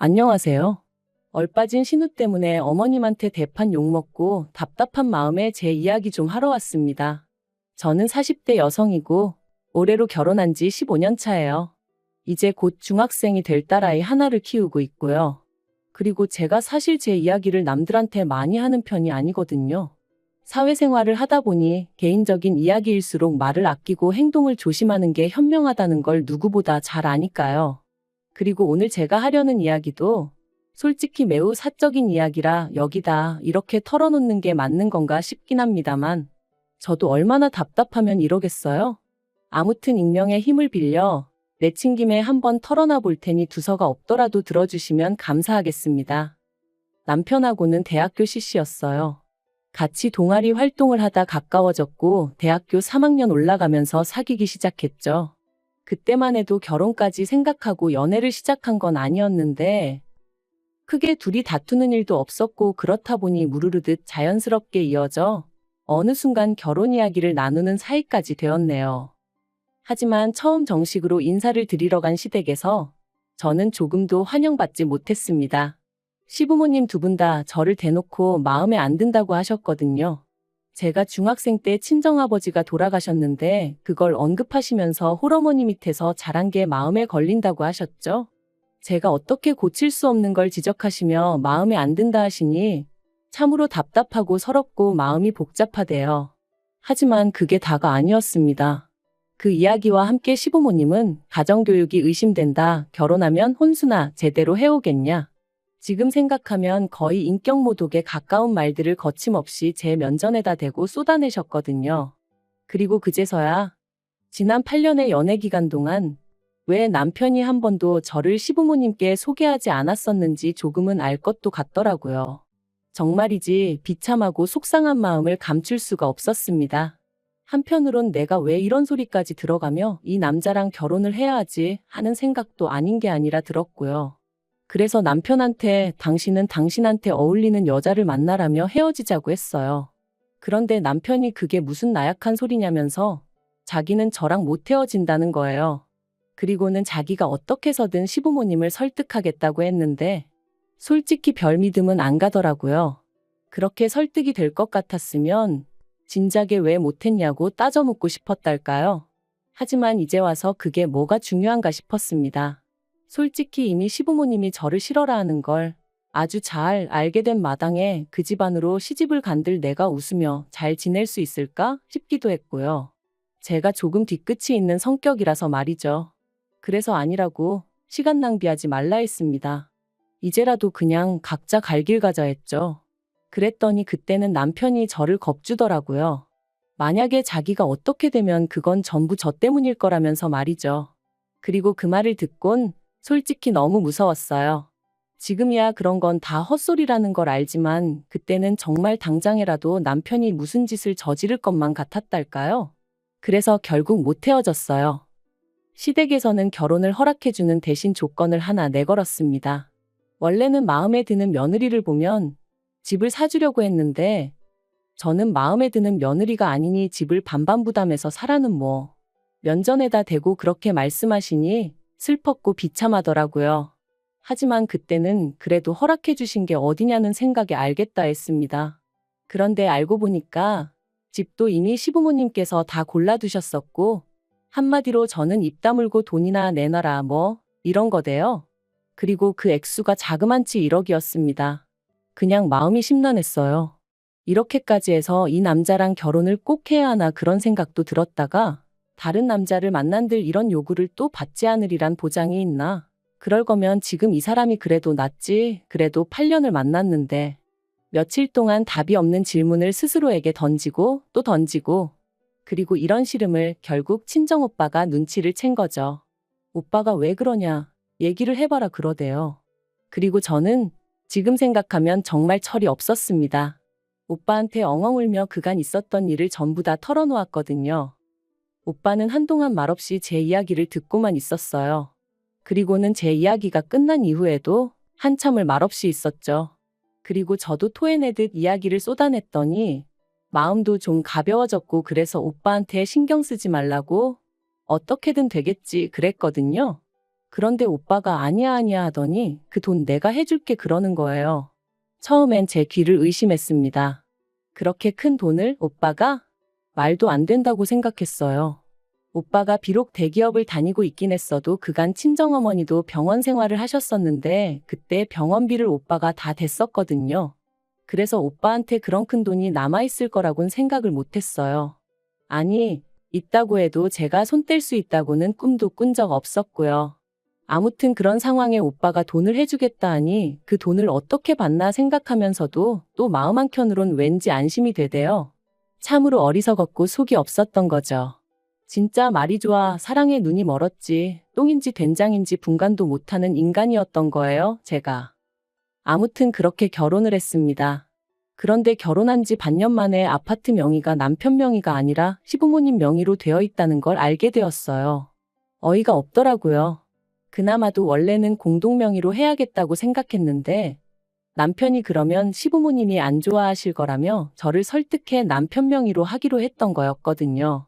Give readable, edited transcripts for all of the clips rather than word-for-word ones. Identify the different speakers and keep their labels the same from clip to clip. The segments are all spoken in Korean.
Speaker 1: 안녕하세요. 얼빠진 신우 때문에 어머님한테 대판 욕먹고 답답한 마음에 제 이야기 좀 하러 왔습니다. 저는 40대 여성이고 올해로 결혼한 지 15년 차예요. 이제 곧 중학생이 될 딸아이 하나를 키우고 있고요. 그리고 제가 사실 제 이야기를 남들한테 많이 하는 편이 아니거든요. 사회생활을 하다 보니 개인적인 이야기일수록 말을 아끼고 행동을 조심하는 게 현명하다는 걸 누구보다 잘 아니까요. 그리고 오늘 제가 하려는 이야기도 솔직히 매우 사적인 이야기라 여기다 이렇게 털어놓는 게 맞는 건가 싶긴 합니다만 저도 얼마나 답답하면 이러겠어요? 아무튼 익명의 힘을 빌려 내친 김에 한번 털어놔 볼 테니 두서가 없더라도 들어주시면 감사하겠습니다. 남편하고는 대학교 CC였어요. 같이 동아리 활동을 하다 가까워졌고 대학교 3학년 올라가면서 사귀기 시작했죠. 그때만 해도 결혼까지 생각하고 연애를 시작한 건 아니었는데 크게 둘이 다투는 일도 없었고 그렇다 보니 무르르듯 자연스럽게 이어져 어느 순간 결혼 이야기를 나누는 사이까지 되었네요. 하지만 처음 정식으로 인사를 드리러 간 시댁에서 저는 조금도 환영받지 못했습니다. 시부모님 두 분 다 저를 대놓고 마음에 안 든다고 하셨거든요. 제가 중학생 때 친정아버지가 돌아가셨는데 그걸 언급하시면서 홀어머니 밑에서 자란 게 마음에 걸린다고 하셨죠. 제가 어떻게 고칠 수 없는 걸 지적하시며 마음에 안 든다 하시니 참으로 답답하고 서럽고 마음이 복잡하대요. 하지만 그게 다가 아니었습니다. 그 이야기와 함께 시부모님은 가정교육이 의심된다. 결혼하면 혼수나 제대로 해오겠냐. 지금 생각하면 거의 인격모독에 가까운 말들을 거침없이 제 면전에다 대고 쏟아내셨거든요. 그리고 그제서야 지난 8년의 연애 기간 동안 왜 남편이 한 번도 저를 시부모님께 소개하지 않았었는지 조금은 알 것도 같더라고요. 정말이지 비참하고 속상한 마음을 감출 수가 없었습니다. 한편으론 내가 왜 이런 소리까지 들어가며 이 남자랑 결혼을 해야 하지 하는 생각도 아닌 게 아니라 들었고요. 그래서 남편한테 당신은 당신한테 어울리는 여자를 만나라며 헤어지자고 했어요. 그런데 남편이 그게 무슨 나약한 소리냐면서 자기는 저랑 못 헤어진다는 거예요. 그리고는 자기가 어떻게 해서든 시부모님을 설득하겠다고 했는데 솔직히 별 믿음은 안 가더라고요. 그렇게 설득이 될 것 같았으면 진작에 왜 못했냐고 따져 묻고 싶었달까요? 하지만 이제 와서 그게 뭐가 중요한가 싶었습니다. 솔직히 이미 시부모님이 저를 싫어라 하는 걸 아주 잘 알게 된 마당에 그 집안으로 시집을 간들 내가 웃으며 잘 지낼 수 있을까 싶기도 했고요. 제가 조금 뒤끝이 있는 성격이라서 말이죠. 그래서 아니라고 시간 낭비하지 말라 했습니다. 이제라도 그냥 각자 갈 길 가자 했죠. 그랬더니 그때는 남편이 저를 겁주더라고요. 만약에 자기가 어떻게 되면 그건 전부 저 때문일 거라면서 말이죠. 그리고 그 말을 듣곤 솔직히 너무 무서웠어요. 지금이야 그런 건 다 헛소리라는 걸 알지만 그때는 정말 당장이라도 남편이 무슨 짓을 저지를 것만 같았달까요? 그래서 결국 못 헤어졌어요. 시댁에서는 결혼을 허락해주는 대신 조건을 하나 내걸었습니다. 원래는 마음에 드는 며느리를 보면 집을 사주려고 했는데 저는 마음에 드는 며느리가 아니니 집을 반반 부담해서 사라는 뭐 면전에다 대고 그렇게 말씀하시니 슬펐고 비참하더라고요. 하지만 그때는 그래도 허락해 주신 게 어디냐는 생각에 알겠다 했습니다. 그런데 알고 보니까 집도 이미 시부모님께서 다 골라두셨었고 한마디로 저는 입 다물고 돈이나 내놔라 뭐 이런 거대요. 그리고 그 액수가 자그만치 1억이었습니다. 그냥 마음이 심란했어요. 이렇게까지 해서 이 남자랑 결혼을 꼭 해야 하나 그런 생각도 들었다가 다른 남자를 만난들 이런 요구를 또 받지 않으리란 보장이 있나? 그럴 거면 지금 이 사람이 그래도 낫지. 그래도 8년을 만났는데 며칠 동안 답이 없는 질문을 스스로에게 던지고 또 던지고 그리고 이런 시름을 결국 친정오빠가 눈치를 챈 거죠. 오빠가 왜 그러냐 얘기를 해봐라 그러대요. 그리고 저는 지금 생각하면 정말 철이 없었습니다. 오빠한테 엉엉 울며 그간 있었던 일을 전부 다 털어놓았거든요. 오빠는 한동안 말없이 제 이야기를 듣고만 있었어요. 그리고는 제 이야기가 끝난 이후에도 한참을 말없이 있었죠. 그리고 저도 토해내듯 이야기를 쏟아냈더니 마음도 좀 가벼워졌고 그래서 오빠한테 신경 쓰지 말라고 어떻게든 되겠지 그랬거든요. 그런데 오빠가 아니야 아니야 하더니 그 돈 내가 해줄게 그러는 거예요. 처음엔 제 귀를 의심했습니다. 그렇게 큰 돈을 오빠가? 말도 안 된다고 생각했어요. 오빠가 비록 대기업을 다니고 있긴 했어도 그간 친정어머니도 병원 생활을 하셨었는데 그때 병원비를 오빠가 다 댔었거든요. 그래서 오빠한테 그런 큰 돈이 남아있을 거라고는 생각을 못했어요. 아니, 있다고 해도 제가 손 뗄 수 있다고는 꿈도 꾼 적 없었고요. 아무튼 그런 상황에 오빠가 돈을 해주겠다 하니 그 돈을 어떻게 받나 생각하면서도 또 마음 한켠으론 왠지 안심이 되대요. 참으로 어리석었고 속이 없었던 거죠. 진짜 말이 좋아 사랑에 눈이 멀었지 똥인지 된장인지 분간도 못하는 인간이었던 거예요, 제가. 아무튼 그렇게 결혼을 했습니다. 그런데 결혼한 지 반년 만에 아파트 명의가 남편 명의가 아니라 시부모님 명의로 되어 있다는 걸 알게 되었어요. 어이가 없더라고요. 그나마도 원래는 공동 명의로 해야겠다고 생각했는데 남편이 그러면 시부모님이 안 좋아하실 거라며 저를 설득해 남편 명의로 하기로 했던 거였거든요.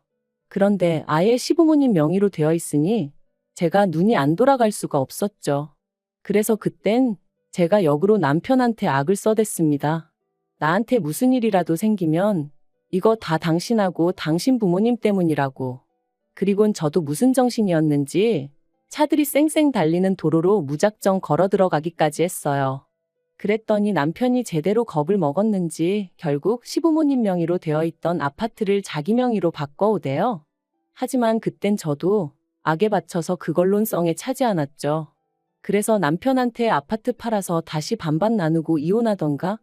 Speaker 1: 그런데 아예 시부모님 명의로 되어 있으니 제가 눈이 안 돌아갈 수가 없었죠. 그래서 그땐 제가 역으로 남편한테 악을 써댔습니다. 나한테 무슨 일이라도 생기면 이거 다 당신하고 당신 부모님 때문이라고. 그리곤 저도 무슨 정신이었는지 차들이 쌩쌩 달리는 도로로 무작정 걸어 들어가기까지 했어요. 그랬더니 남편이 제대로 겁을 먹었는지 결국 시부모님 명의로 되어 있던 아파트를 자기 명의로 바꿔오대요. 하지만 그땐 저도 악에 받쳐서 그걸론 썽에 차지 않았죠. 그래서 남편한테 아파트 팔아서 다시 반반 나누고 이혼하던가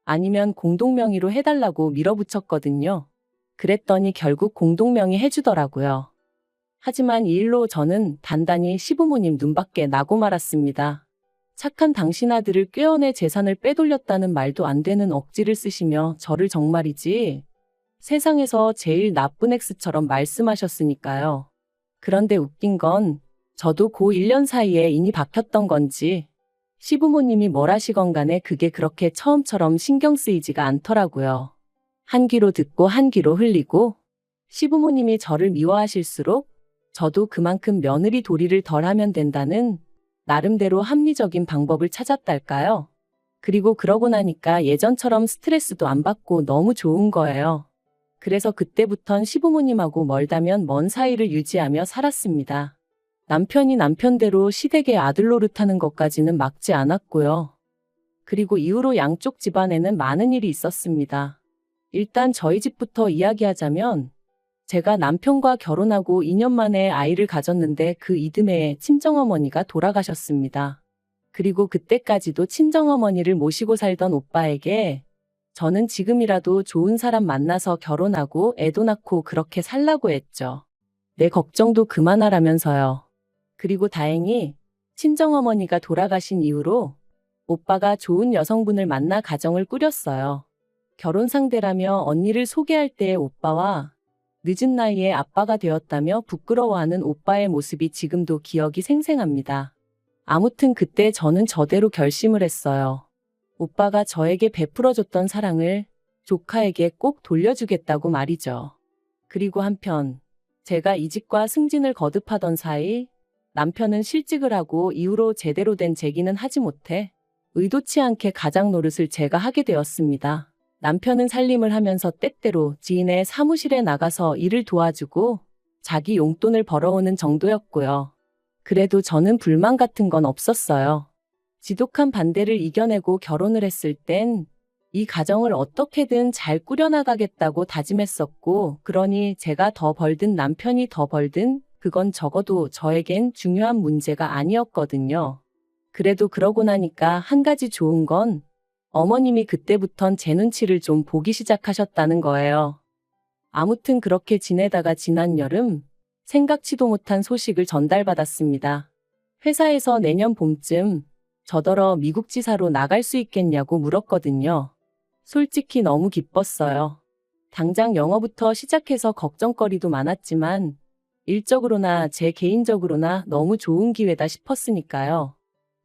Speaker 1: 아니면 공동명의로 해달라고 밀어붙였거든요. 그랬더니 결국 공동명의 해주더라고요. 하지만 이 일로 저는 단단히 시부모님 눈밖에 나고 말았습니다. 착한 당신 아들을 꾀어내 재산을 빼돌렸다는 말도 안 되는 억지를 쓰시며 저를 정말이지 세상에서 제일 나쁜 X처럼 말씀하셨으니까요. 그런데 웃긴 건 저도 고 1년 사이에 인이 박혔던 건지 시부모님이 뭘 하시건 간에 그게 그렇게 처음처럼 신경 쓰이지가 않더라고요. 한 귀로 듣고 한 귀로 흘리고 시부모님이 저를 미워하실수록 저도 그만큼 며느리 도리를 덜 하면 된다는 나름대로 합리적인 방법을 찾았달까요? 그리고 그러고 나니까 예전처럼 스트레스도 안 받고 너무 좋은 거예요. 그래서 그때부턴 시부모님하고 멀다면 먼 사이를 유지하며 살았습니다. 남편이 남편대로 시댁의 아들 노릇하는 것까지는 막지 않았고요. 그리고 이후로 양쪽 집안에는 많은 일이 있었습니다. 일단 저희 집부터 이야기하자면 제가 남편과 결혼하고 2년 만에 아이를 가졌는데 그 이듬해에 친정어머니가 돌아가셨습니다. 그리고 그때까지도 친정어머니를 모시고 살던 오빠에게 저는 지금이라도 좋은 사람 만나서 결혼하고 애도 낳고 그렇게 살라고 했죠. 내 걱정도 그만하라면서요. 그리고 다행히 친정어머니가 돌아가신 이후로 오빠가 좋은 여성분을 만나 가정을 꾸렸어요. 결혼 상대라며 언니를 소개할 때의 오빠와 늦은 나이에 아빠가 되었다며 부끄러워하는 오빠의 모습이 지금도 기억이 생생합니다. 아무튼 그때 저는 저대로 결심을 했어요. 오빠가 저에게 베풀어줬던 사랑을 조카에게 꼭 돌려주겠다고 말이죠. 그리고 한편 제가 이직과 승진을 거듭하던 사이 남편은 실직을 하고 이후로 제대로 된 재기는 하지 못해 의도치 않게 가장 노릇을 제가 하게 되었습니다. 남편은 살림을 하면서 때때로 지인의 사무실에 나가서 일을 도와주고 자기 용돈을 벌어오는 정도였고요. 그래도 저는 불만 같은 건 없었어요. 지독한 반대를 이겨내고 결혼을 했을 땐 이 가정을 어떻게든 잘 꾸려나가겠다고 다짐했었고, 그러니 제가 더 벌든 남편이 더 벌든 그건 적어도 저에겐 중요한 문제가 아니었거든요. 그래도 그러고 나니까 한 가지 좋은 건 어머님이 그때부턴 제 눈치를 좀 보기 시작하셨다는 거예요. 아무튼 그렇게 지내다가 지난 여름 생각지도 못한 소식을 전달받았습니다. 회사에서 내년 봄쯤 저더러 미국 지사로 나갈 수 있겠냐고 물었거든요. 솔직히 너무 기뻤어요. 당장 영어부터 시작해서 걱정거리도 많았지만 일적으로나 제 개인적으로나 너무 좋은 기회다 싶었으니까요.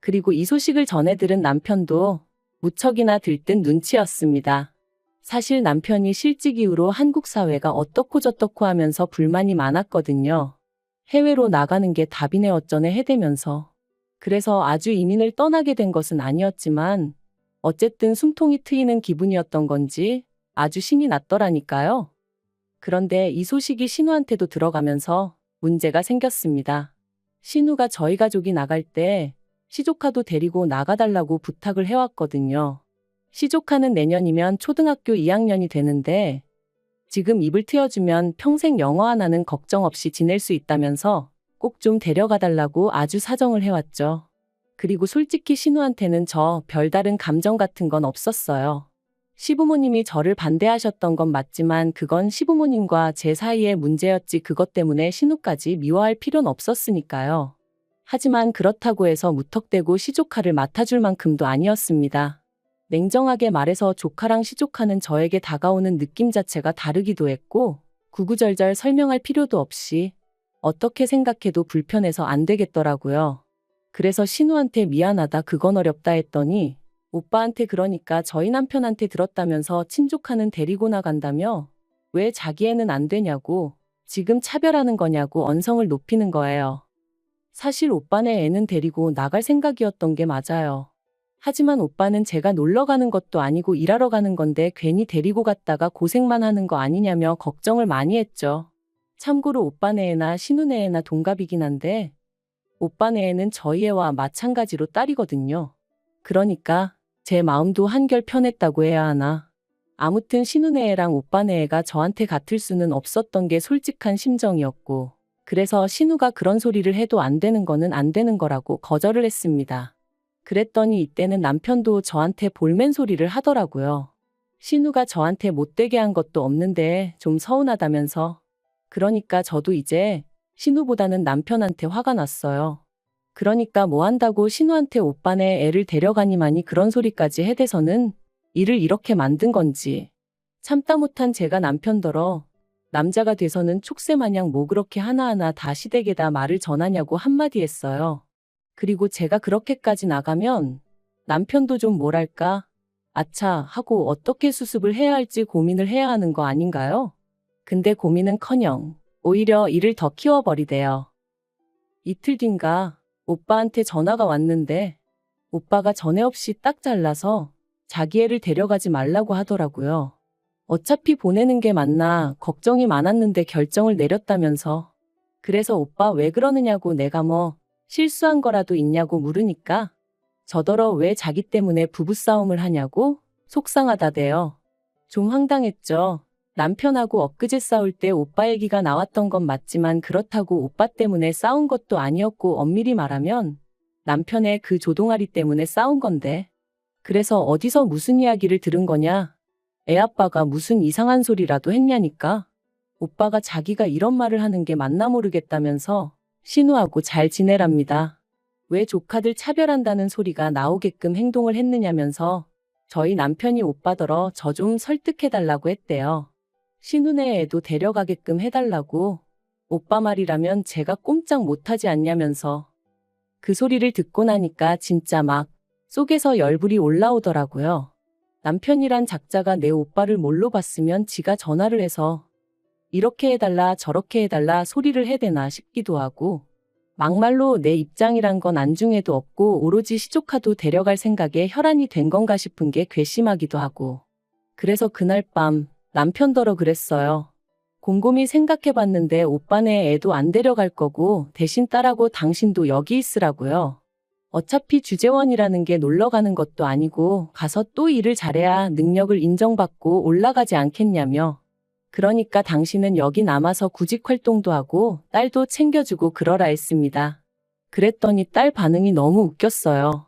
Speaker 1: 그리고 이 소식을 전해 들은 남편도 무척이나 들뜬 눈치였습니다. 사실 남편이 실직 이후로 한국 사회가 어떻고 저떻고 하면서 불만이 많았거든요. 해외로 나가는 게 답이네 어쩌네 해대면서. 그래서 아주 이민을 떠나게 된 것은 아니었지만 어쨌든 숨통이 트이는 기분이었던 건지 아주 신이 났더라니까요. 그런데 이 소식이 신우한테도 들어가면서 문제가 생겼습니다. 신우가 저희 가족이 나갈 때 시조카도 데리고 나가달라고 부탁을 해왔거든요. 시조카는 내년이면 초등학교 2학년이 되는데 지금 입을 트여주면 평생 영어 하나는 걱정 없이 지낼 수 있다면서 꼭 좀 데려가달라고 아주 사정을 해왔죠. 그리고 솔직히 신우한테는 저 별다른 감정 같은 건 없었어요. 시부모님이 저를 반대하셨던 건 맞지만 그건 시부모님과 제 사이의 문제였지 그것 때문에 신우까지 미워할 필요는 없었으니까요. 하지만 그렇다고 해서 무턱대고 시조카를 맡아줄 만큼도 아니었습니다. 냉정하게 말해서 조카랑 시조카는 저에게 다가오는 느낌 자체가 다르기도 했고 구구절절 설명할 필요도 없이 어떻게 생각해도 불편해서 안 되겠더라고요. 그래서 신우한테 미안하다 그건 어렵다 했더니 오빠한테 그러니까 저희 남편한테 들었다면서 친조카는 데리고 나간다며 왜 자기 애는 안 되냐고 지금 차별하는 거냐고 언성을 높이는 거예요. 사실 오빠네 애는 데리고 나갈 생각이었던 게 맞아요. 하지만 오빠는 제가 놀러 가는 것도 아니고 일하러 가는 건데 괜히 데리고 갔다가 고생만 하는 거 아니냐며 걱정을 많이 했죠. 참고로 오빠네 애나 신우네 애나 동갑이긴 한데 오빠네 애는 저희 애와 마찬가지로 딸이거든요. 그러니까 제 마음도 한결 편했다고 해야 하나. 아무튼 신우네 애랑 오빠네 애가 저한테 같을 수는 없었던 게 솔직한 심정이었고 그래서 신우가 그런 소리를 해도 안 되는 거는 안 되는 거라고 거절을 했습니다. 그랬더니 이때는 남편도 저한테 볼멘 소리를 하더라고요. 신우가 저한테 못되게 한 것도 없는데 좀 서운하다면서. 그러니까 저도 이제 신우보다는 남편한테 화가 났어요. 그러니까 뭐 한다고 신우한테 오빠네 애를 데려가니만이 그런 소리까지 해대서는 일을 이렇게 만든 건지. 참다 못한 제가 남편더러 남자가 돼서는 촉새마냥 뭐 그렇게 하나하나 다 시댁에다 말을 전하냐고 한마디 했어요. 그리고 제가 그렇게까지 나가면 남편도 좀 뭐랄까 아차 하고 어떻게 수습을 해야 할지 고민을 해야 하는 거 아닌가요? 근데 고민은커녕 오히려 일을 더 키워버리대요. 이틀 뒤인가 오빠한테 전화가 왔는데 오빠가 전에 없이 딱 잘라서 자기 애를 데려가지 말라고 하더라고요. 어차피 보내는 게 맞나 걱정이 많았는데 결정을 내렸다면서. 그래서 오빠 왜 그러느냐고 내가 뭐 실수한 거라도 있냐고 물으니까 저더러 왜 자기 때문에 부부싸움을 하냐고 속상하다대요. 좀 황당했죠. 남편하고 엊그제 싸울 때 오빠 얘기가 나왔던 건 맞지만 그렇다고 오빠 때문에 싸운 것도 아니었고 엄밀히 말하면 남편의 그 조동아리 때문에 싸운 건데. 그래서 어디서 무슨 이야기를 들은 거냐? 애아빠가 무슨 이상한 소리라도 했냐니까. 오빠가 자기가 이런 말을 하는 게 맞나 모르겠다면서 신우하고 잘 지내랍니다. 왜 조카들 차별한다는 소리가 나오게끔 행동을 했느냐면서 저희 남편이 오빠더러 저 좀 설득해달라고 했대요. 신우네 애도 데려가게끔 해달라고. 오빠 말이라면 제가 꼼짝 못하지 않냐면서. 그 소리를 듣고 나니까 진짜 막 속에서 열불이 올라오더라고요. 남편이란 작자가 내 오빠를 뭘로 봤으면 지가 전화를 해서 이렇게 해달라 저렇게 해달라 소리를 해대나 싶기도 하고 막말로 내 입장이란 건 안중에도 없고 오로지 시조카도 데려갈 생각에 혈안이 된 건가 싶은 게 괘씸하기도 하고. 그래서 그날 밤 남편더러 그랬어요. 곰곰이 생각해봤는데 오빠네 애도 안 데려갈 거고 대신 딸하고 당신도 여기 있으라고요. 어차피 주재원이라는 게 놀러 가는 것도 아니고 가서 또 일을 잘해야 능력을 인정받고 올라가지 않겠냐며. 그러니까 당신은 여기 남아서 구직 활동도 하고 딸도 챙겨주고 그러라 했습니다. 그랬더니 딸 반응이 너무 웃겼어요.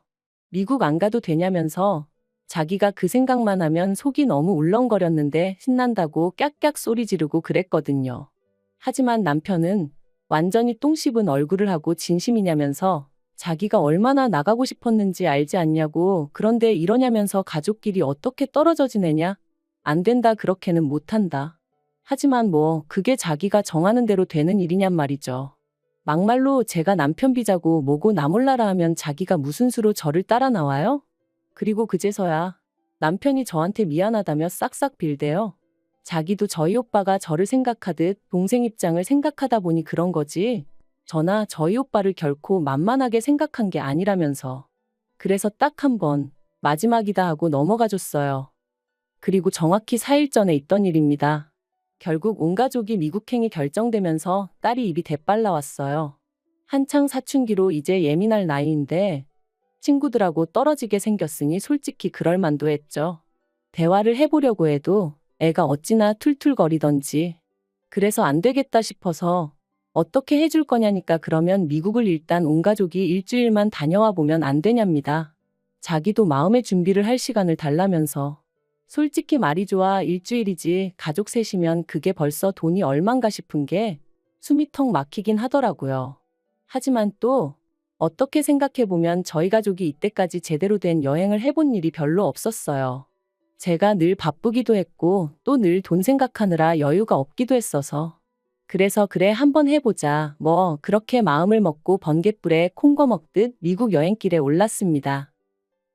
Speaker 1: 미국 안 가도 되냐면서 자기가 그 생각만 하면 속이 너무 울렁거렸는데 신난다고 깍깍 소리 지르고 그랬거든요. 하지만 남편은 완전히 똥 씹은 얼굴을 하고 진심이냐면서 자기가 얼마나 나가고 싶었는지 알지 않냐고. 그런데 이러냐면서 가족끼리 어떻게 떨어져 지내냐? 안 된다 그렇게는 못한다. 하지만 뭐 그게 자기가 정하는 대로 되는 일이냔 말이죠. 막말로 제가 남편 비자고 뭐고 나 몰라라 하면 자기가 무슨 수로 저를 따라 나와요? 그리고 그제서야 남편이 저한테 미안하다며 싹싹 빌대요. 자기도 저희 오빠가 저를 생각하듯 동생 입장을 생각하다 보니 그런 거지. 저나 저희 오빠를 결코 만만하게 생각한 게 아니라면서. 그래서 딱 한 번, 마지막이다 하고 넘어가 줬어요. 그리고 정확히 4일 전에 있던 일입니다. 결국 온 가족이 미국행이 결정되면서 딸이 입이 대빨 나왔어요. 한창 사춘기로 이제 예민할 나이인데 친구들하고 떨어지게 생겼으니 솔직히 그럴 만도 했죠. 대화를 해보려고 해도 애가 어찌나 툴툴거리던지. 그래서 안 되겠다 싶어서 어떻게 해줄 거냐니까 그러면 미국을 일단 온 가족이 일주일만 다녀와 보면 안 되냐입니다. 자기도 마음의 준비를 할 시간을 달라면서. 솔직히 말이 좋아 일주일이지 가족 셋이면 그게 벌써 돈이 얼만가 싶은 게 숨이 턱 막히긴 하더라고요. 하지만 또 어떻게 생각해보면 저희 가족이 이때까지 제대로 된 여행을 해본 일이 별로 없었어요. 제가 늘 바쁘기도 했고 또 늘 돈 생각하느라 여유가 없기도 했어서. 그래서 그래 한번 해보자 뭐 그렇게 마음을 먹고 번갯불에 콩거 먹듯 미국 여행길에 올랐습니다.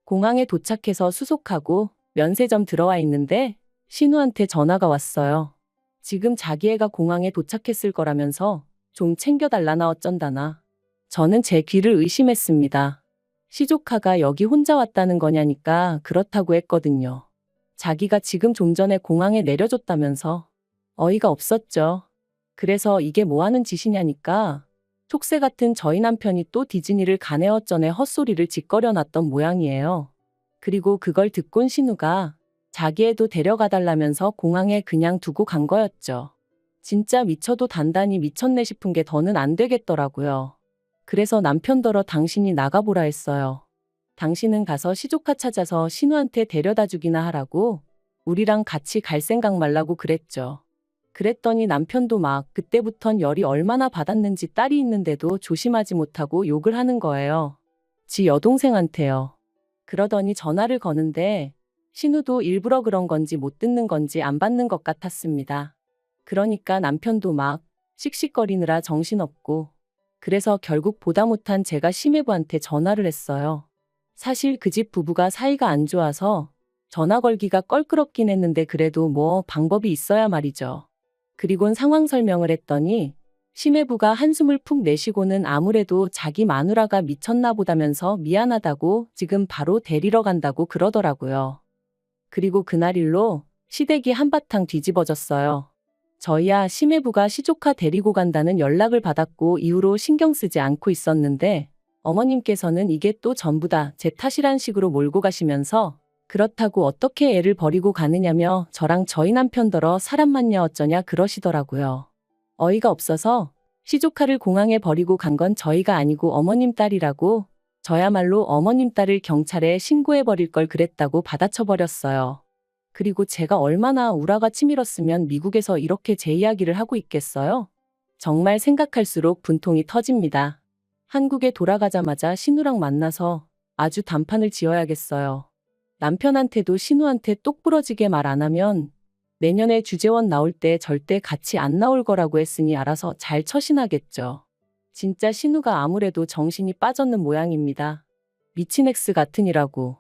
Speaker 1: 공항에 도착해서 수속하고 면세점 들어와 있는데 신우한테 전화가 왔어요. 지금 자기 애가 공항에 도착했을 거라면서 좀 챙겨달라나 어쩐다나. 저는 제 귀를 의심했습니다. 시조카가 여기 혼자 왔다는 거냐니까 그렇다고 했거든요. 자기가 지금 좀 전에 공항에 내려줬다면서. 어이가 없었죠. 그래서 이게 뭐 하는 짓이냐니까 촉새 같은 저희 남편이 또 디즈니를 가네 어쩌네 헛소리를 짓거려 놨던 모양이에요. 그리고 그걸 듣곤 신우가 자기 애도 데려가달라면서 공항에 그냥 두고 간 거였죠. 진짜 미쳐도 단단히 미쳤네 싶은 게 더는 안 되겠더라고요. 그래서 남편더러 당신이 나가보라 했어요. 당신은 가서 시조카 찾아서 신우한테 데려다 주기나 하라고 우리랑 같이 갈 생각 말라고 그랬죠. 그랬더니 남편도 막 그때부턴 열이 얼마나 받았는지 딸이 있는데도 조심하지 못하고 욕을 하는 거예요. 지 여동생한테요. 그러더니 전화를 거는데 신우도 일부러 그런 건지 못 듣는 건지 안 받는 것 같았습니다. 그러니까 남편도 막 씩씩거리느라 정신없고. 그래서 결국 보다 못한 제가 시매부한테 전화를 했어요. 사실 그 집 부부가 사이가 안 좋아서 전화 걸기가 껄끄럽긴 했는데 그래도 뭐 방법이 있어야 말이죠. 그리곤 상황 설명을 했더니 시매부가 한숨을 푹 내쉬고는 아무래도 자기 마누라가 미쳤나 보다면서 미안하다고 지금 바로 데리러 간다고 그러더라고요. 그리고 그날 일로 시댁이 한바탕 뒤집어졌어요. 저희야 시매부가 시조카 데리고 간다는 연락을 받았고 이후로 신경 쓰지 않고 있었는데 어머님께서는 이게 또 전부 다 제 탓이란 식으로 몰고 가시면서 그렇다고 어떻게 애를 버리고 가느냐며 저랑 저희 남편더러 사람 맞냐 어쩌냐 그러시더라고요. 어이가 없어서 시조카를 공항에 버리고 간 건 저희가 아니고 어머님 딸이라고 저야말로 어머님 딸을 경찰에 신고해버릴 걸 그랬다고 받아쳐버렸어요. 그리고 제가 얼마나 우라가 치밀었으면 미국에서 이렇게 제 이야기를 하고 있겠어요? 정말 생각할수록 분통이 터집니다. 한국에 돌아가자마자 신우랑 만나서 아주 단판을 지어야겠어요. 남편한테도 신우한테 똑부러지게 말 안 하면 내년에 주재원 나올 때 절대 같이 안 나올 거라고 했으니 알아서 잘 처신하겠죠. 진짜 신우가 아무래도 정신이 빠졌는 모양입니다. 미친 엑스 같으니라고.